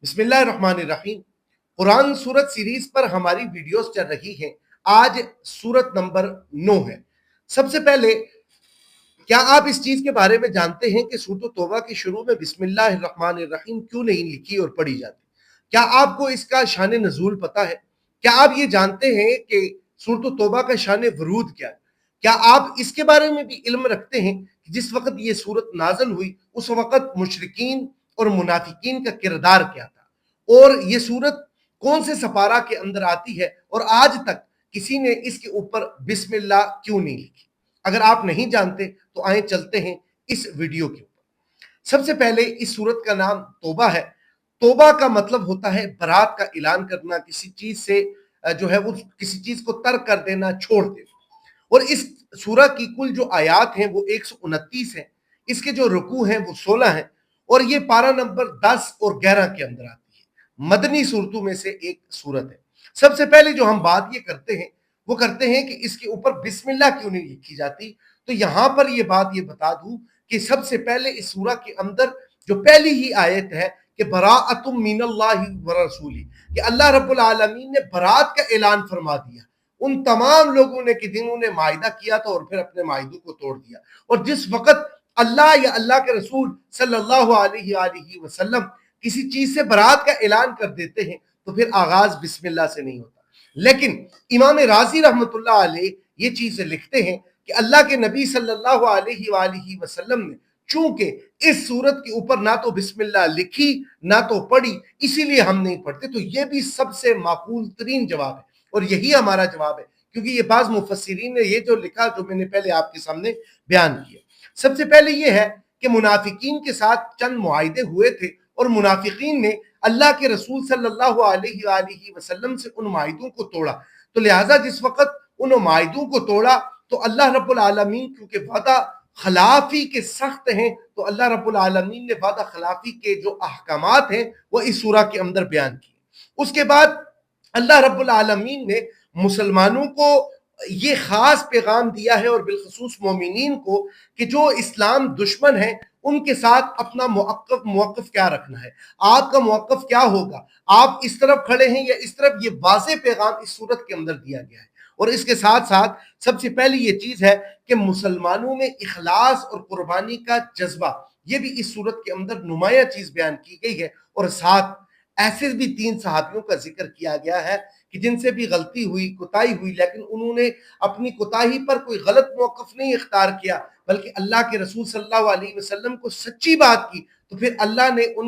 बिस्मिल्लाहिर्रहमानिर्रहीम। कुरान सूरत सीरीज पर हमारी वीडियोस चल रही हैं। आज सूरत नंबर 9 है। सबसे पहले, क्या आप इस चीज के बारे में जानते हैं कि सूरत तौबा के शुरू में बिस्मिल्लाहिर्रहमानिर्रहीम क्यों नहीं लिखी और पढ़ी जाती? क्या आपको इसका शान नजूल पता है? क्या आप ये जानते हैं कि सूरत तौबा का शान वरूद क्या है? क्या आप इसके बारे में भी इल्म रखते हैं कि जिस वक्त ये सूरत नाजल हुई उस वक्त मुशरिकीन और मुनाफिकीन का किरदार क्या था, और ये सूरत कौन से सपारा के अंदर आती है, और आज तक किसी ने इसके ऊपर बिस्मिल्लाह क्यों नहीं लिखी? अगर आप नहीं जानते तो आए चलते हैं इस वीडियो के ऊपर। सबसे पहले, इस सूरत का नाम तौबा है। तौबा का मतलब होता है बरात का ऐलान करना, किसी चीज से जो है वो किसी चीज को तर्क कर देना, छोड़ देना। और इस सूरह की कुल जो आयात हैं वो 129 हैं। इसके जो रुकू हैं वो 16 हैं, और ये पारा नंबर 10 और 11 के अंदर आती है। मदनी सूरतों में से एक सूरत है। सबसे पहले जो हम बात ये करते हैं वो करते हैं कि इसके ऊपर बिस्मिल्लाह क्यों नहीं लिखी जाती। तो यहां पर ये बात ये बता दूं कि सबसे पहले इस सूरह के अंदर जो पहली ही आयत है कि बराअतुम मिनल्लाहि व रसूली, कि अल्लाह रब्बुल आलमीन ने बरात का ऐलान फरमा दिया उन तमाम लोगों ने कि जिन्होंने मायदा किया था और फिर अपने मायदों को तोड़ दिया। और जिस वक्त अल्लाह या अल्लाह के रसूल सल्लल्लाहु अलैहि वसल्लम किसी चीज से बरात का ऐलान कर देते हैं तो फिर आगाज बिस्मिल्लाह से नहीं होता। लेकिन इमाम राजी रहमतुल्लाह अलैह ये चीज लिखते हैं कि अल्लाह के नबी सल्लल्लाहु अलैहि वसल्लम ने चूंकि इस सूरत के ऊपर ना तो बिस्मिल्लाह लिखी ना तो पढ़ी, इसीलिए हम नहीं पढ़ते। तो ये भी सबसे माकूल तरीन जवाब है, और यही हमारा जवाब है, क्योंकि ये बाज मुफस्सिरीन ने ये जो लिखा जो मैंने पहले आपके सामने बयान किया। सबसे पहले ये है कि मुनाफिकीन के साथ चंद मुआहिदे हुए थे, और मुनाफिकीन ने अल्लाह के रसूल सल्लल्लाहु अलैहि वसल्लम से उन मुआहिदों को तोड़ा। तो लिहाजा जिस वक्त उन मुआहिदों को तोड़ा तो अल्लाह रब्बुल आलमीन क्योंकि वादा खिलाफी के सख्त हैं, तो अल्लाह रब्बुल आलमीन ने वादा खिलाफी के जो अहकामात हैं वो इस सूरह के अंदर बयान किए। उसके बाद अल्लाह रब्बुल आलमीन ने मुसलमानों को ये खास पैगाम दिया है, और बिलखसूस मोमिनीन को, कि जो इस्लाम दुश्मन है उनके साथ अपना मौक़िफ़ क्या रखना है, आपका मौक़िफ़ क्या होगा, आप इस तरफ खड़े हैं या इस तरफ। ये वाज़ेह पैगाम इस सूरत के अंदर दिया गया है। और इसके साथ साथ सबसे पहली ये चीज है कि मुसलमानों में इखलास और कुर्बानी का जज्बा, ये भी इस सूरत के अंदर नुमाया चीज बयान की गई है। और साथ ऐसे भी 3 सहाबियों का जिक्र किया गया है कि जिनसे भी गलती हुई, कोताही हुई, लेकिन उन्होंने अपनी कोताही पर कोई गलत मौक़िफ़ नहीं इख्तियार किया, बल्कि अल्लाह के रसूल सल्लल्लाहु अलैहि वसल्लम को सच्ची बात की। तो फिर अल्लाह ने उन